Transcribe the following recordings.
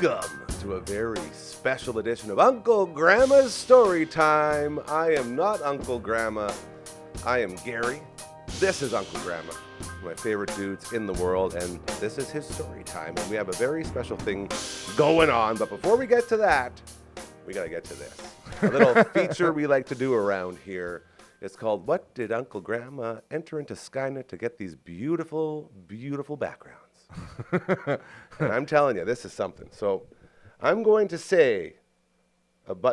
Welcome to a very special edition of Uncle Gramma's Story Time. I am not Uncle Gramma. I am Gary. This is Uncle Gramma, my favorite dudes in the world, and this is his story time. And we have a very special thing going on. But before we get to that, we got to get to this. A little feature we like to do around here. It's called, What Did Uncle Gramma Enter into Skynet to Get These Beautiful, Beautiful Backgrounds? And I'm telling you, this is something. So I'm going to say,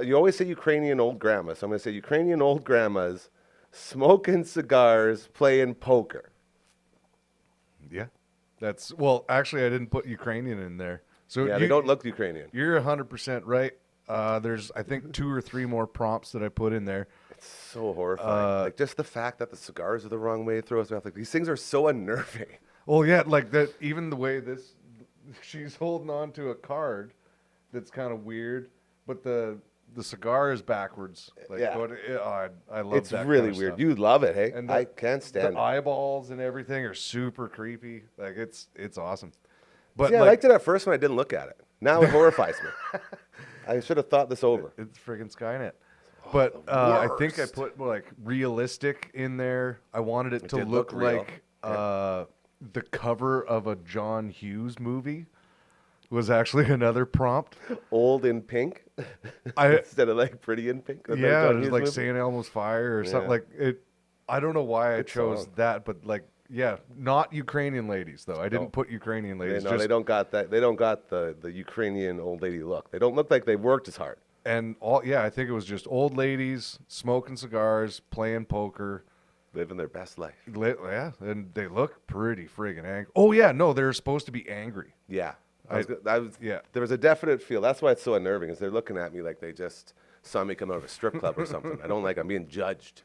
you always say Ukrainian old grandma, so I'm going to say Ukrainian old grandmas smoking cigars, playing poker. Yeah. Well, actually, I didn't put Ukrainian in there. So Yeah, they don't look Ukrainian. You're 100% right. There's, I think, 2 or 3 more prompts that I put in there. It's so horrifying. Like, just the fact that the cigars are the wrong way throws me off. Like, these things are so unnerving. Well, yeah, like that. Even the way she's holding on to a card that's kind of weird, but the cigar is backwards. Like, Yeah. I love It's that really kind of weird. stuff. You love it, hey? And I can't stand the it. eyeballs and everything are super creepy. Like it's awesome. But See, I liked it at first when I didn't look at it. Now it horrifies me. I should have thought this over. It's friggin' Skynet. But I think I worst. put like realistic in there. I wanted it to did look look real. like the cover of a John Hughes movie was actually another prompt. Old in pink instead of like pretty in pink. That's Yeah, John it was Hughes like movie. St. Elmo's Fire or something Yeah. like it. I don't know why I Good chose song. that, but like, yeah, not Ukrainian ladies though. I didn't put Ukrainian ladies. They don't got that. They don't got the Ukrainian old lady look. They don't look like they worked as hard. And I think it was just old ladies smoking cigars, playing poker. Living their best life. Yeah, and they look pretty friggin' angry. Oh yeah, no, they're supposed to be angry. Yeah. Yeah. There was a definite feel. That's why it's so unnerving, is they're looking at me like they just saw me come out of a strip club or something. I don't like I'm being judged.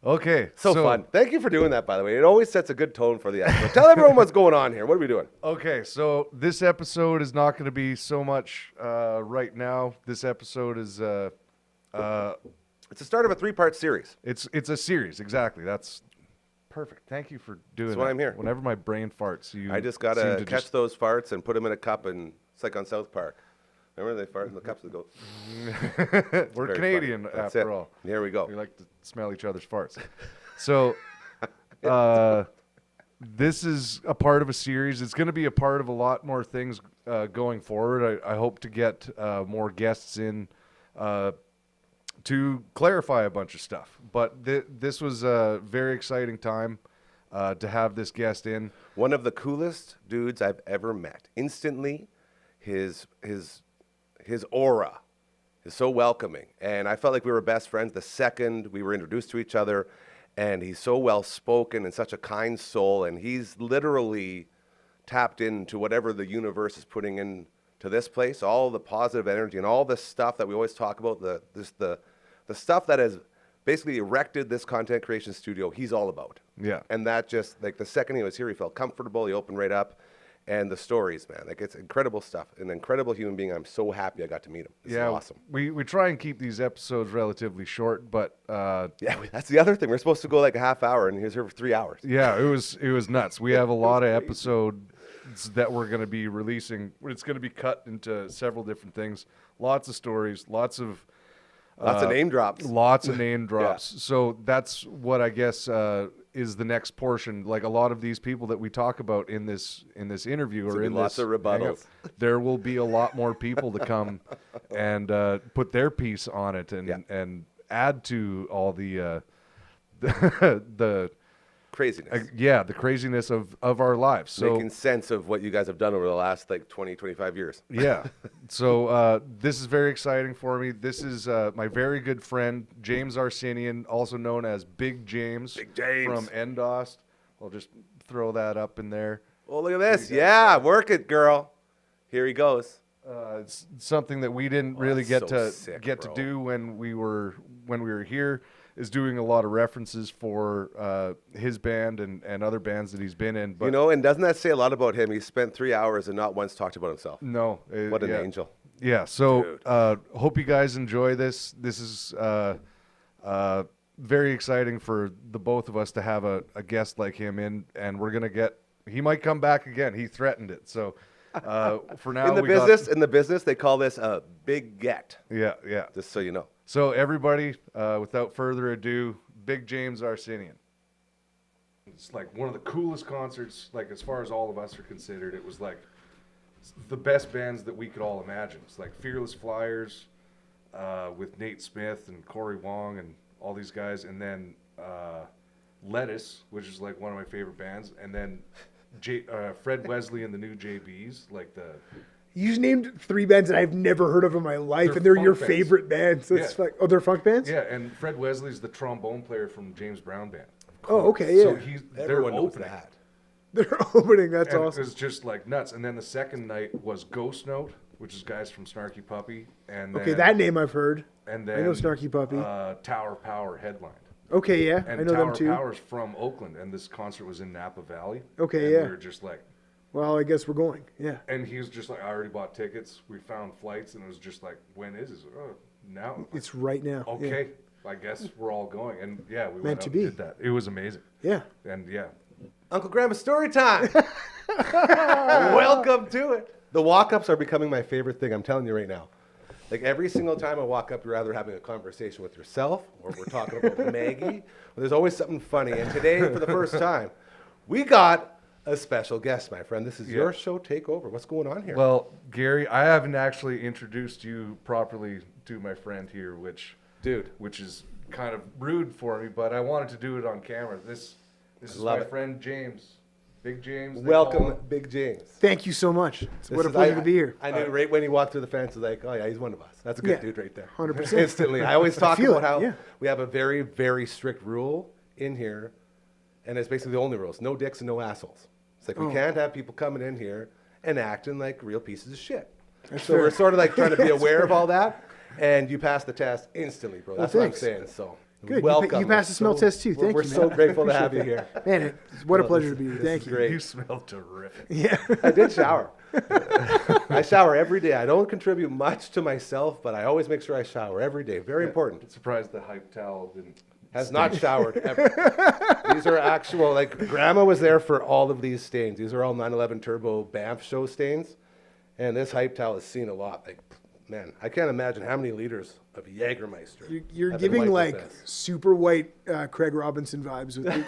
Okay, So fun. Thank you for doing that, by the way. It always sets a good tone for the episode. Tell everyone what's going on here. What are we doing? Okay, so this episode is not going to be so much right now. This episode is It's the start of a 3-part series. it's a series. Exactly. That's perfect. Thank you for doing That's that. why I'm here. Whenever my brain farts, you I just got seem to catch those farts and put them in a cup, and it's like on South Park. Remember they fart in the cups that go... We're Very Canadian funny. That's after it. all. Here we go. We like to smell each other's farts. So, this is a part of a series. It's going to be a part of a lot more things going forward. I hope to get more guests in to clarify a bunch of stuff. But this was a very exciting time to have this guest in. One of the coolest dudes I've ever met. Instantly, his aura is so welcoming. And I felt like we were best friends the second we were introduced to each other. And he's so well-spoken and such a kind soul. And he's literally tapped into whatever the universe is putting into this place, all the positive energy and all the stuff that we always talk about, the stuff that has basically erected this content creation studio, he's all about. Yeah. And that just, like, the second he was here, he felt comfortable. He opened right up. And the stories, man, like, it's incredible stuff. An incredible human being. I'm so happy I got to meet him. This is awesome. We try and keep these episodes relatively short, but Yeah, that's the other thing. We're supposed to go like a half hour, and he was here for 3 hours. yeah, it was nuts. We have a lot of episodes that we're going to be releasing. It's going to be cut into several different things. Lots of stories, lots of Name drops. Lots of name drops. So that's what I guess is the next portion. Like a lot of these people that we talk about in this interview or in lots this of rebuttals. hangout, there will be a lot more people to come and put their piece on it and add to all the Craziness. the craziness of our lives. So Making sense of what you guys have done over the last, like, 20, 25 years. yeah. So this is very exciting for me. This is my very good friend, James Arsenian, also known as Big James. Big James. From Endost. I'll just throw that up in there. Oh, look at this. Yeah, work it, girl. Here he goes. It's something that we didn't really that's get so to sick, get bro. to do when we were here. Is doing a lot of references for his band and other bands that he's been in. But You know, and doesn't that say a lot about him? He spent 3 hours and not once talked about himself. no, What an angel. Yeah, so Dude. hope you guys enjoy this. This is very exciting for the both of us to have a guest like him in, and we're gonna get. He might come back again. He threatened it, so For now, In the business, they call this a big get. Yeah. Just so you know. So everybody, without further ado, Big James Arsenian. It's like one of the coolest concerts, like as far as all of us are considered. It was like the best bands that we could all imagine. It's like Fearless Flyers with Nate Smith and Corey Wong and all these guys, and then Lettuce, which is like one of my favorite bands, and then Fred Wesley and the New JBs, like the... You just named 3 bands that I've never heard of in my life, and they're your funk favorite bands. That's Yeah. like, oh, they're funk bands? Yeah, and Fred Wesley's the trombone player from James Brown Band. Oh, okay, yeah. So they're Everyone knows opening. that. They're opening. That's And awesome. it was just like nuts. And then the second night was Ghost Note, which is guys from Snarky Puppy. And Okay, then, that name I've heard. And I then know Snarky Puppy. Tower Power headlined. Okay, yeah, And I know Tower them too. Power's from Oakland, and this concert was in Napa Valley. Okay, and yeah. We were just like, Well, I guess we're going. Yeah. and he was just like, I already bought tickets. We found flights, and it was just like, when is it? Oh, now. It's right now. Okay, I guess we're all going. And yeah, we Meant went to out be. and did that. It was amazing. Yeah. And yeah, Uncle Gramma's story time. Welcome to it. The walk-ups are becoming my favorite thing. I'm telling you right now. Like every single time I walk up, you're either having a conversation with yourself, or we're talking about Maggie. Or there's always something funny. And today, for the first time, we got a special guest, my friend. This is your show. Take over. What's going on here? well, Gary, I haven't actually introduced you properly to my friend here, which is kind of rude for me, but I wanted to do it on camera. This is love my it. friend James, Big James. they call Welcome, him. Big James. Thank you so much. What a is- pleasure to be here. I knew right when he walked through the fence, I was like, oh yeah, he's one of us. That's a good Yeah, dude right there. 100%. Instantly. I always talk feel about it, how yeah. we have a very, very strict rule in here, and it's basically the only rules. No dicks and no assholes. It's like we can't have people coming in here and acting like real pieces of shit. So we're sort of like trying to be aware of all that, and you pass the test instantly, bro. That's what I'm thanks. saying. So Good. welcome. You passed the smell test too. Thank we're you, so man. grateful to have you here. Man, what a Well, pleasure to be this here. is Thank you. great. You smell terrific. Yeah. I did shower. I shower every day. I don't contribute much to myself, but I always make sure I shower every day. Very important. Surprised the hype towel didn't. Has not showered ever. These are actual, like, Grandma was there for all of these stains. These are all 911 Turbo Banff show stains. And this hype towel has seen a lot. Like, man, I can't imagine how many liters of Jägermeister. You're have been giving wiped like with this. super white Craig Robinson vibes with you.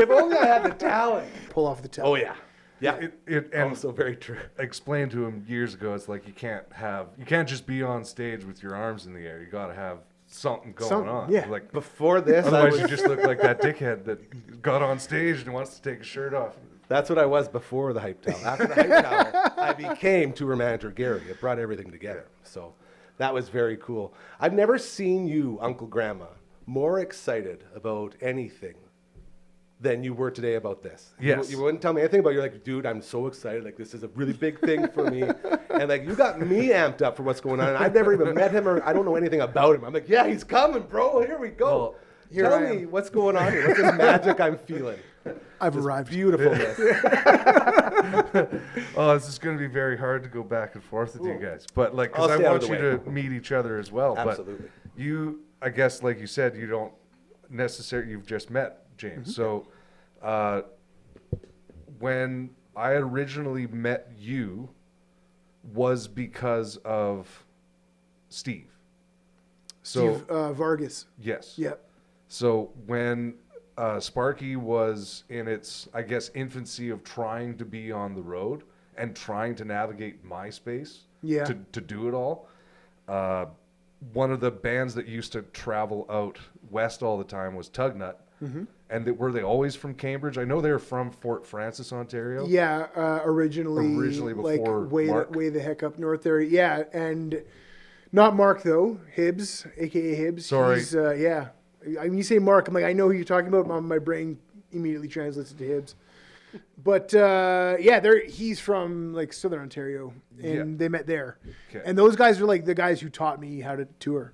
If only I had the talent. Pull off the top. Oh, yeah. Yeah. And Also very true. I explained to him years ago, it's like you can't just be on stage with your arms in the air. You got to have something going Something, on. yeah. Like Before this, I otherwise, was, you just look like that dickhead that got on stage and wants to take his shirt off. that's what I was before the hype towel. After the hype towel, I became tour manager Gary. It brought everything together. So that was very cool. I've never seen you, Uncle Gramma, more excited about anything than you were today about this. Yes. You wouldn't tell me anything about it. You're like, dude, I'm so excited. Like, this is a really big thing for me. And, like, you got me amped up for what's going on. And I've never even met him or I don't know anything about him. I'm like, yeah, he's coming, bro. Here we go. Well, here Tell I me am. what's going on here. What's this magic I'm feeling? I've arrived. Beautifulness. Oh, this is going to be very hard to go back and forth with you guys. But like, because I'll I stay out want of you the way. to meet each other as well. Absolutely. But you, I guess, like you said, you don't necessarily. You've just met James. So when I originally met you, was because of Steve. So Steve Vargas. yes. Yep. So when Sparky was in its, I guess, infancy of trying to be on the road and trying to navigate MySpace Yeah. to do it all, one of the bands that used to travel out west all the time was Tugnut. Mm-hmm. And were they always from Cambridge? I know they were from Fort Francis, Ontario. Yeah, originally before like Mark. way the heck up north there. Yeah, and not Mark though. Hibbs, aka Hibbs. Sorry. He's, yeah. I mean, you say Mark, I'm like, I know who you're talking about. My brain immediately translates it to Hibbs. But yeah, he's from like Southern Ontario, and they met there. Okay. And those guys are like the guys who taught me how to tour.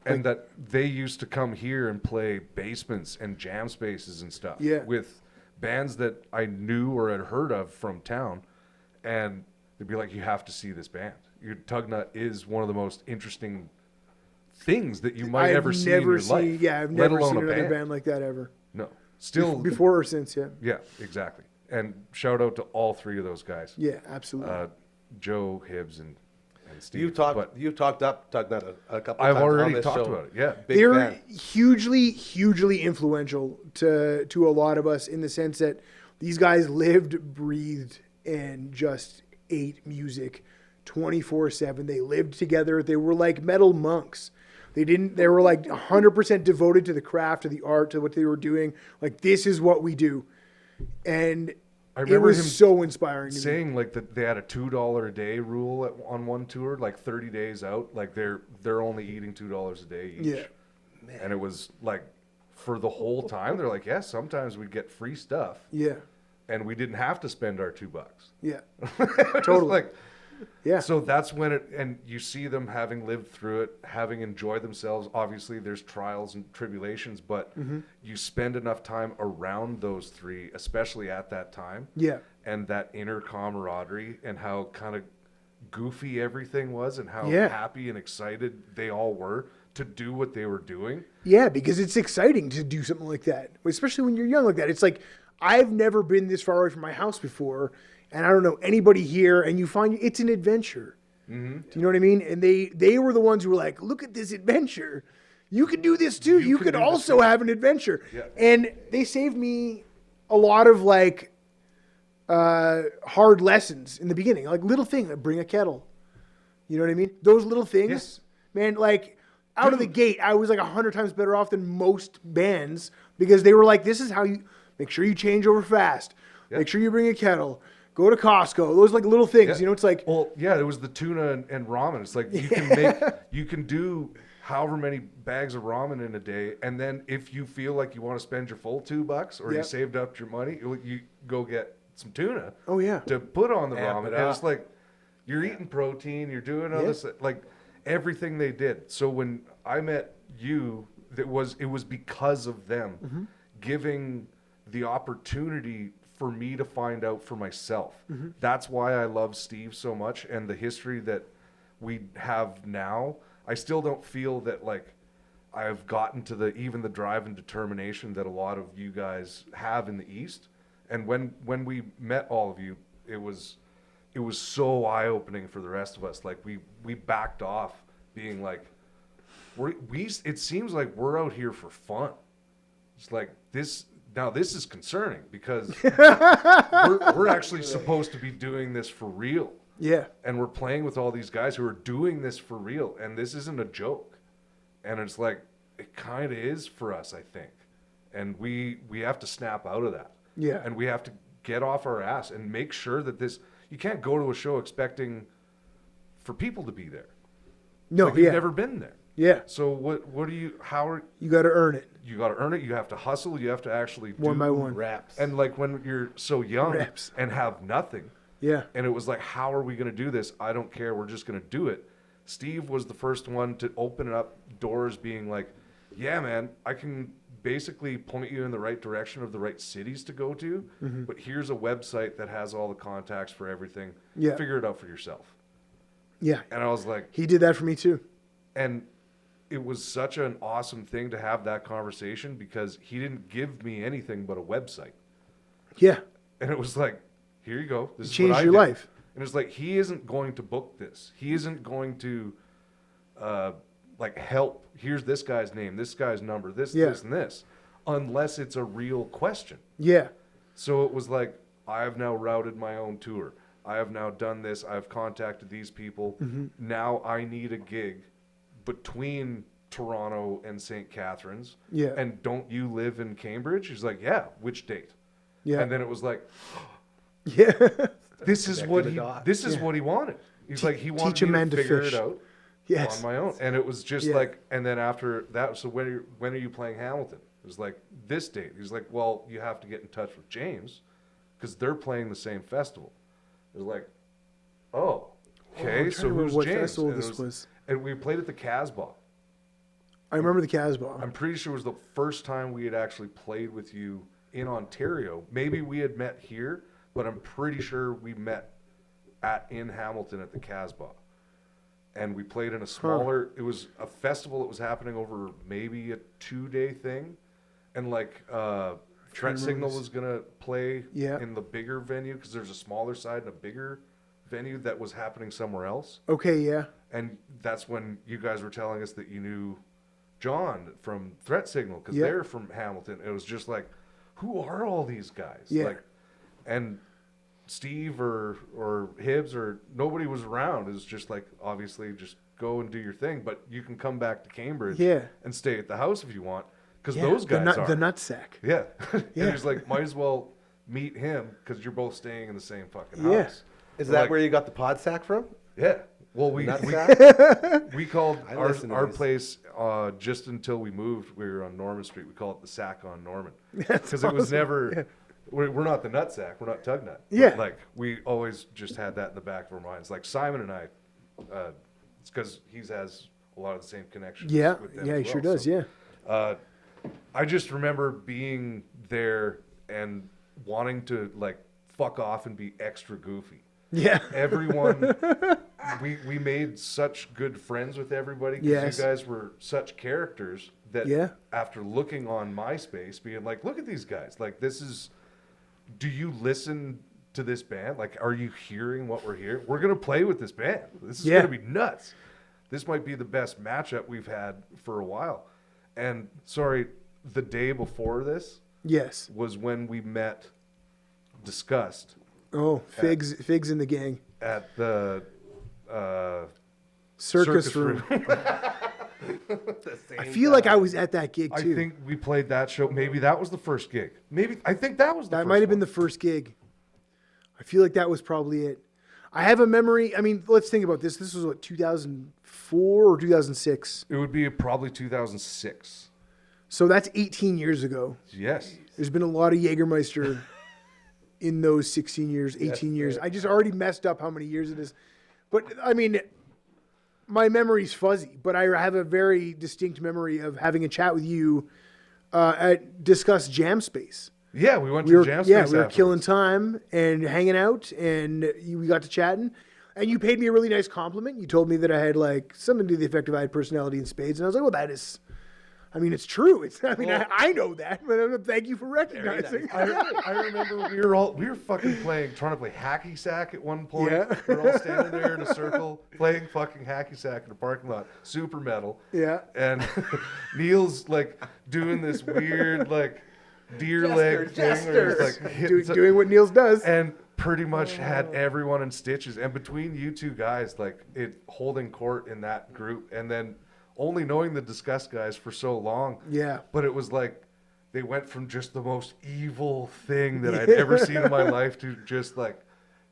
And that they used to come here and play basements and jam spaces and stuff Yeah. with bands that I knew or had heard of from town. And they'd be like, you have to see this band. Your Tugnut is one of the most interesting things that you might ever see in your life. Yeah, I've let never alone seen a another band like that ever. No. Still, Before or since, yeah. yeah, exactly. And shout out to all three of those guys. Yeah, absolutely. Joe, Hibbs, and Steve. You've talked that a couple I've times already on this talked show. about it. Yeah. Big They're fan. hugely influential to a lot of us in the sense that these guys lived, breathed, and just ate music 24/7. They lived together. They were like metal monks. They were like 100% devoted to the craft, to the art, to what they were doing. Like, this is what we do. And I it remember him was so inspiring to me. saying like that they had a $2 a day rule on one tour, like 30 days out. Like they're only eating $2 a day each. Yeah. And it was like for the whole time, they're like, yeah, sometimes we'd get free stuff Yeah. and we didn't have to spend our $2. Yeah. Totally. Totally. Like, Yeah. so that's when and you see them having lived through it, having enjoyed themselves. Obviously, there's trials and tribulations, but you spend enough time around those three, especially at that time. Yeah. And that inner camaraderie and how kind of goofy everything was and how Yeah. happy and excited they all were to do what they were doing. Yeah, because it's exciting to do something like that, especially when you're young like that. It's like, I've never been this far away from my house before, and I don't know anybody here, and you find it's an adventure. Mm-hmm. Do you know what I mean? And they were the ones who were like, look at this adventure. You can do this too. You could also have an adventure. Yeah. And they saved me a lot of like hard lessons in the beginning, like little things, like bring a kettle. You know what I mean? Those little things, Yes. man, like out of the gate, I was like 100 times better off than most bands because they were like, this is how you make sure you change over fast. Yeah. Make sure you bring a kettle. Go to Costco. Those like little things, Yeah. you know, it's like, Well, yeah, it was the tuna and ramen. It's like you can do however many bags of ramen in a day, and then if you feel like you want to spend your full $2 or Yeah. you saved up your money, you go get some tuna. Oh, yeah. To put on the Amp ramen, it and up. it's like you're eating protein, you're doing all Yeah. this, like everything they did. So when I met you, it was because of them giving the opportunity for me to find out for myself. That's why I love Steve so much, and the history that we have now. I still don't feel that like I've gotten to even the drive and determination that a lot of you guys have in the East. And when we met all of you, it was so eye-opening for the rest of us. Like we backed off being like, it seems like we're out here for fun. It's like this is concerning because we're actually supposed to be doing this for real. yeah. And we're playing with all these guys who are doing this for real. And this isn't a joke. And it's like, it kind of is for us, I think. And we have to snap out of that. Yeah. And we have to get off our ass and make sure that you can't go to a show expecting for people to be there. No, Like yeah. you've never been there. Yeah. So You got to earn it you got to earn it. You have to hustle. You have to actually do one by one. Raps. And like when you're so young Reps. and have nothing, Yeah. and it was like, how are we going to do this? I don't care. We're just going to do it. Steve was the first one to open up doors being like, yeah, man, I can basically point you in the right direction of the right cities to go to, but here's a website that has all the contacts for everything. Yeah. Figure it out for yourself. Yeah. And I was like, He did that for me too. and it was such an awesome thing to have that conversation because he didn't give me anything but a website. Yeah. And it was like, here you go. This is Changed what I your did. life. And it's like, he isn't going to book this. He isn't going to, like, help. Here's this guy's name, this guy's number, this, Yeah. this, and this. Unless it's a real question. Yeah. So it was like, I have now routed my own tour. I have now done this. I've contacted these people. Now I need a gig between Toronto and St. Catharines. Yeah. And don't you live in Cambridge? He's like, yeah, which date? Yeah. And then it was like, Yeah. this is Connecting what the he dots. this is Yeah. what he wanted. He's like, he wanted teach a me man to to figure fish. it out Yes. on my own. And it was just Yeah. like, and then after that, so when are you playing Hamilton? It was like, this date. He's like, well, you have to get in touch with James because they're playing the same festival. It was like, oh, I'm okay, trying so to remember who's what James? festival And it this was. And we played at the Casbah. I remember the Casbah. I'm pretty sure it was the first time we had actually played with you in Ontario. Maybe we had met here, but I'm pretty sure we met in Hamilton at the Casbah. And we played in a smaller, it was a festival that was happening over maybe a 2-day thing. And like Trent Signal this. was going to play Yeah. in the bigger venue because there's a smaller side and a bigger venue that was happening somewhere else. Okay, yeah. And that's when you guys were telling us that you knew John from Threat Signal because Yeah. they're from Hamilton. It was just like, who are all these guys? Yeah. Like, and Steve or Hibbs or nobody was around. It was just like, obviously, just go and do your thing. But you can come back to Cambridge Yeah. and stay at the house if you want because Yeah, those guys the are. nutsack. Yeah. And Yeah. he's like, might as well meet him because you're both staying in the same fucking Yeah. house. Is We're that like, where you got the pod sack from? Yeah. Well, we called I listen to our these. place just until we moved. We were on Norman Street. We call it the Sack on Norman That's because it was awesome. never. Yeah. We're not the nut sack. We're not tug nut. But, Yeah. like we always just had that in the back of our minds. Like Simon and I, it's because he has a lot of the same connections. Yeah, with them yeah, as he sure well. does, So, yeah. I just remember being there and wanting to like fuck off and be extra goofy. Yeah. Everyone, we made such good friends with everybody because Yes. you guys were such characters that Yeah. after looking on MySpace, being like, look at these guys. Like, this is, do you listen to this band? Like, are you hearing what we're hearing? We're going to play with this band. This is Yeah. going to be nuts. This might be the best matchup we've had for a while. And sorry, the day before this Yes. was when we met Disgust Oh, Figs in the gang. at the Circus room. I feel like I was at that gig I too. think we played that show. Maybe that was the first gig. Maybe I think that was the That first might have been one. the first gig. I feel like that was probably it. I have a memory. I mean, let's think about this. This was what, 2004 or 2006? It would be probably 2006. So that's 18 years ago. Yes. There's been a lot of Jägermeister in those 16 years, 18 years. I just already messed up how many years it is. But I mean, my memory's fuzzy, but I have a very distinct memory of having a chat with you at Discuss Jam Space. Yeah, we went We to were, Jam Space yeah, we were afterwards. killing time and hanging out, and we got to chatting. And you paid me a really nice compliment. You told me that I had like something to the effect of I had personality in spades, and I was like, "Well, that is, I mean, it's true. It's, I mean, I know that, but thank you for recognizing." I remember we were fucking trying to play hacky sack at one point. Yeah. We're all standing there in a circle playing fucking hacky sack in a parking lot, super metal. Yeah. And Neil's like doing this weird like deer leg thing, where he's like hitting Doing what Niels does. and pretty much had everyone in stitches. And between you two guys, like it holding court in that group, and then only knowing the Disgust guys for so long. Yeah. But it was like they went from just the most evil thing that I'd ever seen in my life to just like,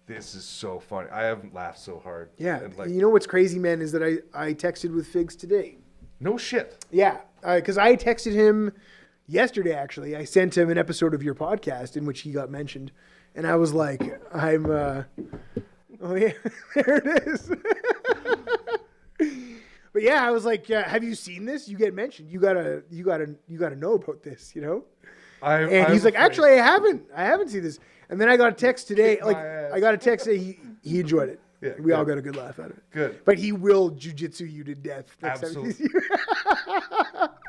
this is so funny. I haven't laughed so hard. Yeah. And like, You know what's crazy, man, is that I texted with Figs today. no shit. Yeah. Because I texted him yesterday, actually. I sent him an episode of your podcast in which he got mentioned. And I was like, oh yeah, there it is. But yeah, I was like, have you seen this? You get mentioned. You gotta know about this, you know? And he's like, actually, I haven't seen this. And then I got a text today. Kick Like, my ass. I got a text that he enjoyed it. Yeah, we all good. got a good laugh out of it. Good. But he will jujitsu you to death next time he sees you.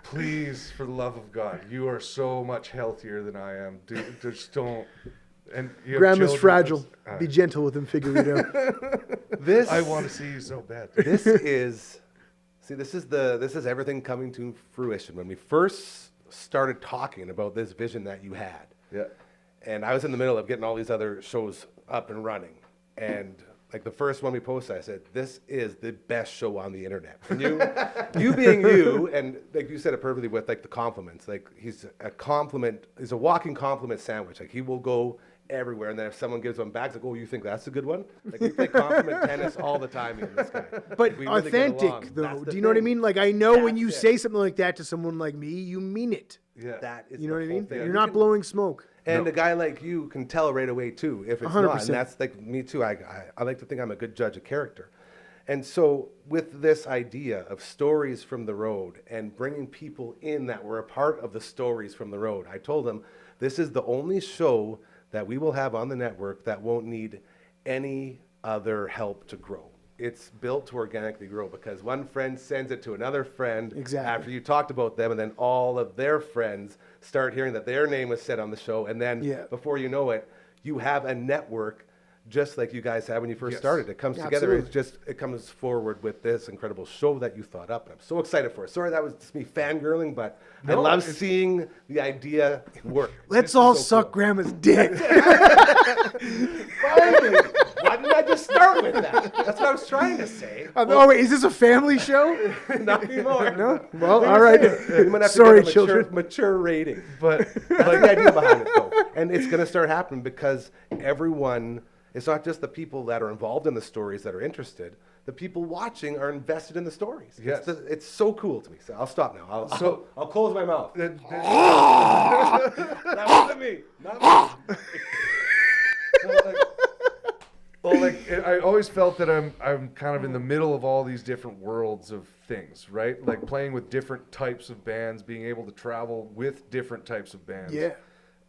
Please, for the love of God, you are so much healthier than I am. Dude, just don't. And you have Grandma's children, fragile. that's- Be gentle with him, Figurito. This I want to see you so bad. this is this is everything coming to fruition. When we first started talking about this vision that you had, Yeah. and I was in the middle of getting all these other shows up and running, and like the first one we posted, I said, "This is the best show on the internet." And you being you, and like you said it perfectly with like the compliments. Like he's a walking compliment sandwich. Like he will go everywhere, and then if someone gives him back, like, "Oh, you think that's a good one?" Like we play compliment tennis all the time, me and this guy. But We really get along. authentic, though. That's the Do you know what I thing. mean? Like, I know when That's you it. say something like that to someone like me, you mean it. Yeah. That is You know the what I whole mean? thing. You're You not can- blowing smoke. And No. a guy like you can tell right away too if it's not, 100%. and that's like me too. I like to think I'm a good judge of character, and so with this idea of stories from the road and bringing people in that were a part of the stories from the road, I told them this is the only show that we will have on the network that won't need any other help to grow. it's built to organically grow because one friend sends it to another friend Exactly. after you talked about them, and then all of their friends start hearing that their name was said on the show, and then before you know it, you have a network just like you guys had when you first started. It comes together. Absolutely. It comes forward with this incredible show that you thought up. I'm so excited for it. Sorry, that was just me fangirling, but I love seeing the idea work. Let's all suck Grandma's dick. Finally! Why didn't I just start with that? That's what I was trying to say. Oh, wait, is this a family show? Not anymore. No? Well, all right. You might have Sorry, to get a children. mature rating. But I like the idea behind it, though. And it's going to start happening because everyone, it's not just the people that are involved in the stories that are interested. The people watching are invested in the stories. Yes. It's so cool to me. So I'll stop now. I'll close my mouth. That wasn't me. Not me. I always felt that I'm kind of in the middle of all these different worlds of things, right? Like playing with different types of bands, being able to travel with different types of bands. Yeah.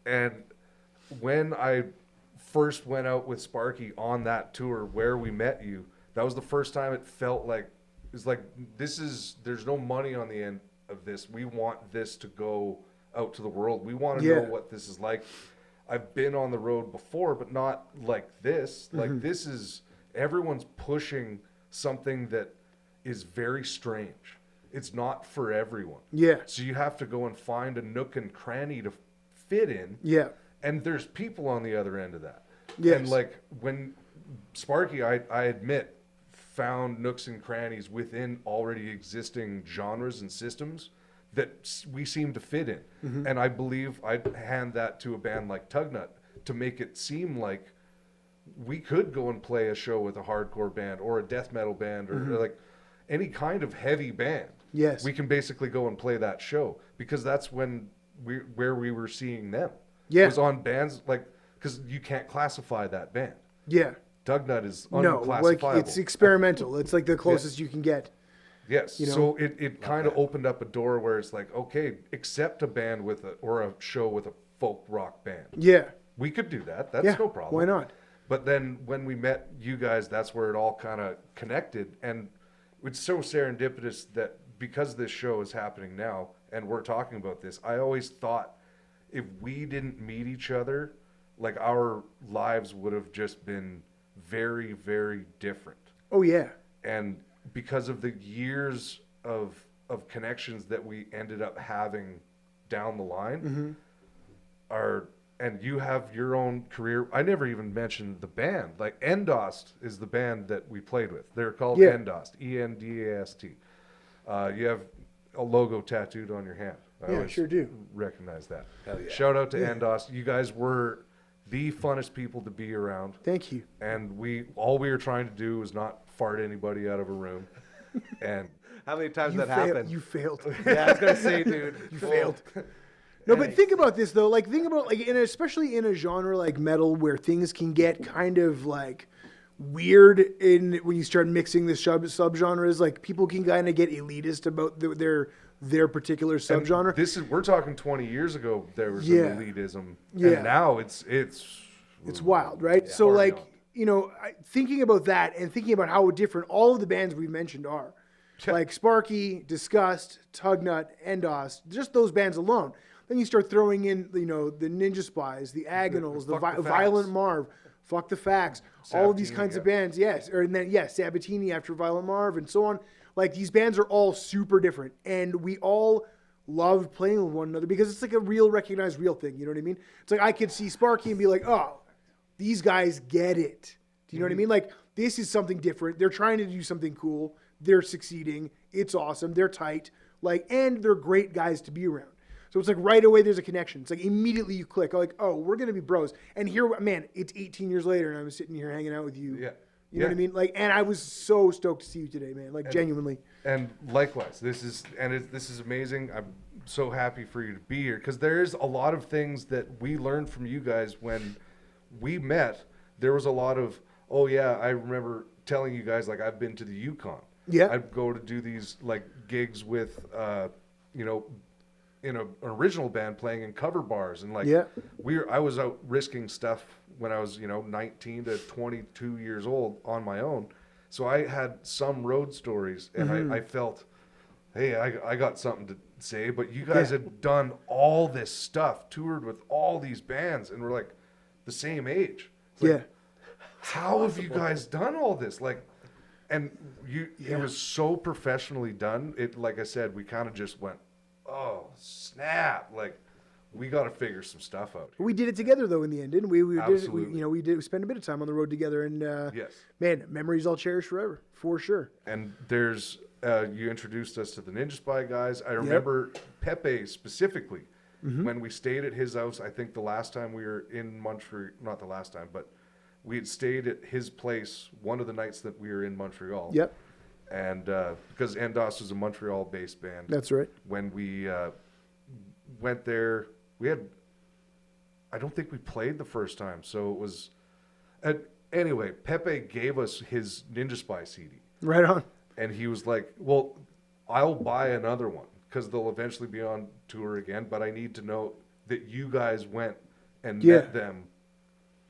And when I first went out with Sparky on that tour where we met you, that was the first time it felt like it's like there's no money on the end of this. We want this to go out to the world. We want to know what this is like. I've been on the road before, but not like this. Like this is, everyone's pushing something that is very strange. It's not for everyone. Yeah. So you have to go and find a nook and cranny to fit in. Yeah. And there's people on the other end of that. Yes. And like when Sparky, I admit, found nooks and crannies within already existing genres and systems that we seem to fit in. And I believe I'd hand that to a band like Tugnut to make it seem like we could go and play a show with a hardcore band or a death metal band or like any kind of heavy band. Yes. We can basically go and play that show because that's when where we were seeing them. Yeah. It was on bands like, because you can't classify that band. Yeah. Tugnut is No, unclassifiable. like it's experimental. It's like the closest you can get. Yes. You know? So it kind of opened up a door where it's like, okay, accept a band or a show with a folk rock band. Yeah. We could do that. That's no problem. Why not? But then when we met you guys, that's where it all kind of connected. And it's so serendipitous that because this show is happening now and we're talking about this, I always thought if we didn't meet each other, like our lives would have just been very, very different. Oh, yeah. And because of the years of connections that we ended up having down the line, and you have your own career. I never even mentioned the band. Like Endost is the band that we played with. They're called Endost, E-N-D-A-S-T. You have a logo tattooed on your hand. I always sure do. recognize that. Hell yeah. Shout out to Endost. You guys were the funnest people to be around. Thank you. And all we were trying to do was not fart anybody out of a room. And How many times that happened? You failed. Yeah, I was going to say, dude. You failed. No, but think about this though. Like, think about especially in a genre like metal, where things can get kind of like weird when you start mixing the subgenres. Like, people can kind of get elitist about their particular subgenre. We're talking 20 years ago. There was Yeah. an elitism, Yeah. and now it's wild, right? So, far like, beyond. thinking about that and thinking about how different all of the bands we mentioned are, like Sparky, Disgust, Tugnut, Endost, just those bands alone. Then you start throwing in, the Ninja Spies, the Agonals, the Fuck the Violent Facts. Marv, Fuck the Facts, all of these Sabatini, kinds of bands, yes. And then, Sabatini after Violent Marv and so on. Like, these bands are all super different. And we all love playing with one another because it's like a real recognized real thing. You know what I mean? It's like I could see Sparky and be like, oh, these guys get it. Do you know what I mean? Like, this is something different. They're trying to do something cool. They're succeeding. It's awesome. They're tight. And they're great guys to be around. So it's like right away there's a connection. It's like immediately you click. Like, oh, we're going to be bros. And here, man, it's 18 years later and I'm sitting here hanging out with you. Yeah. You know what I mean? Like, and I was so stoked to see you today, man. Like, genuinely. And likewise, this is amazing. I'm so happy for you to be here because there's a lot of things that we learned from you guys when we met. There was a lot of, oh yeah, I remember telling you guys, like, I've been to the Yukon. Yeah. I'd go to do these like gigs with, in an original band playing in cover bars and like I was out risking stuff when I was 19 to 22 years old on my own, So I had some road stories, and I felt, hey, I got something to say, but you guys had done all this stuff, toured with all these bands, and we're like the same age. It's like, how have you guys done all this? Like, and it was so professionally done. It, like I said, we kind of just went, oh, snap. Like, we got to figure some stuff out here. We did it together, though, in the end, didn't we? Absolutely. We spent a bit of time on the road together, and Yes. man, memories I'll cherish forever, for sure. And there's, you introduced us to the Ninja Spy guys. I remember Pepe specifically, when we stayed at his house. I think the last time we were in Montreal, not the last time, but we had stayed at his place one of the nights that we were in Montreal. Yep. And because Endos was a Montreal-based band. That's right. When we went there, I don't think we played the first time. So it was, anyway, Pepe gave us his Ninja Spy CD. Right on. And he was like, well, I'll buy another one because they'll eventually be on tour again, but I need to know that you guys went and met them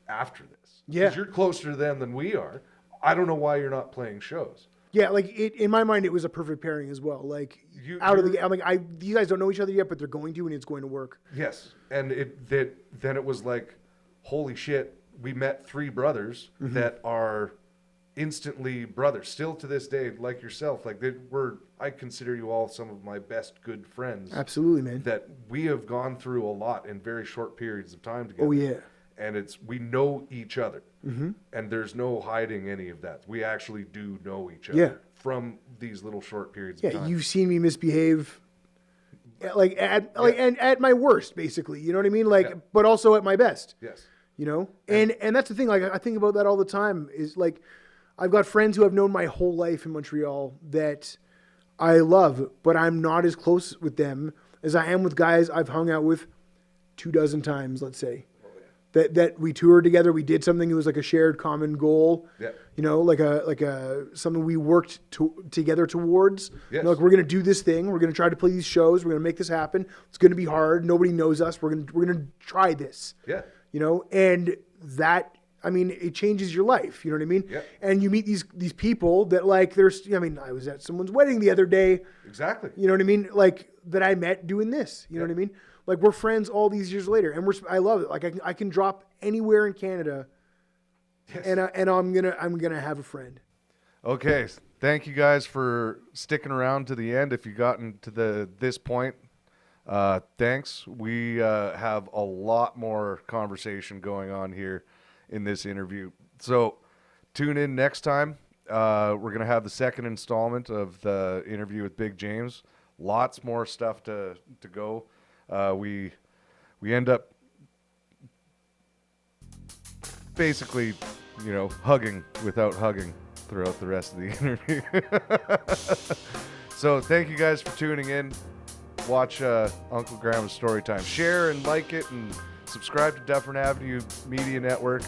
after this. Yeah. Because you're closer to them than we are. I don't know why you're not playing shows. Yeah, like in my mind, it was a perfect pairing as well. Like out of the, I'm like, you guys don't know each other yet, but they're going to, and it's going to work. Yes, and then it was like, holy shit, we met three brothers that are instantly brothers, still to this day, like yourself. Like I consider you all some of my best good friends. Absolutely, man. That we have gone through a lot in very short periods of time together. Oh yeah. And we know each other, and there's no hiding any of that. We actually do know each other from these little short periods of time. Yeah, you've seen me misbehave, and at my worst, basically. You know what I mean? Like, but also at my best. Yes. You know, and that's the thing. Like, I think about that all the time. Is like, I've got friends who I've known my whole life in Montreal that I love, but I'm not as close with them as I am with guys I've hung out with 24 times, let's say. That we toured together, we did something. It was like a shared common goal. Yeah. You know, like a something we worked together towards. Yes. You know, like, we're gonna do this thing. We're gonna try to play these shows. We're gonna make this happen. It's gonna be hard. Nobody knows us. We're gonna try this. Yeah. You know, and that, I mean, it changes your life. You know what I mean? Yeah. And you meet these people that, like, I mean, I was at someone's wedding the other day. Exactly. You know what I mean? Like, that I met doing this. You know what I mean? Like, we're friends all these years later, and I love it. Like, I can drop anywhere in Canada, and I'm gonna have a friend. Okay, thank you guys for sticking around to the end. If you've gotten to this point, thanks. We have a lot more conversation going on here in this interview. So tune in next time. We're gonna have the second installment of the interview with Big James. Lots more stuff to go. We end up basically, hugging without hugging throughout the rest of the interview. So thank you guys for tuning in. Watch Uncle Gramma's Storytime. Share and like it, and subscribe to Dufferin Ave Media Network.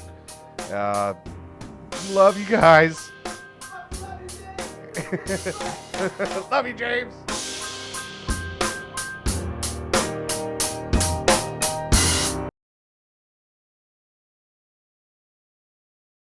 Love you guys. Love you, James.